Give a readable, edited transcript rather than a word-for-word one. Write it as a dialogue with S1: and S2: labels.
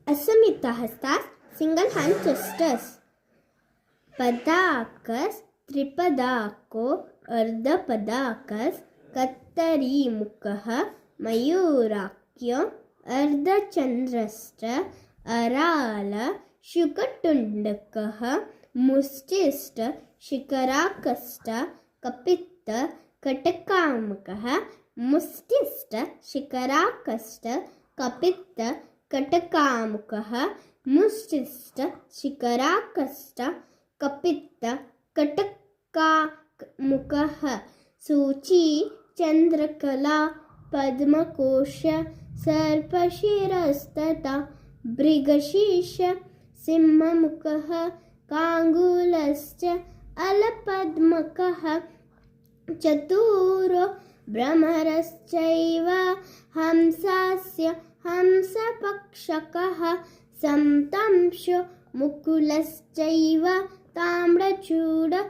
S1: Asamitastas, single hand gestures. Padakas, Tripadako, Ardapadakas, Kattarimukah, Mayurakyo, Ardachandrastra, Arala, Shukatundakah, Mustista, Shikarakasta, Kapitta, Katakamakah, Mustista, Shikarakasta, Kapitta, Katakamakah, Mustista, Shikarakasta, Kapitta, Katakamakah, Suchi, Chandrakala, Padmakosha, Sarpashirastata, Brigashisha, Simhamukah, Kangulascha, Alapadmakah, Chaturo, Brahmaraschaiva, Hamsasya, Hamsapakshakah, Samtamsho, Mukulaschaiva, Tamrachuda,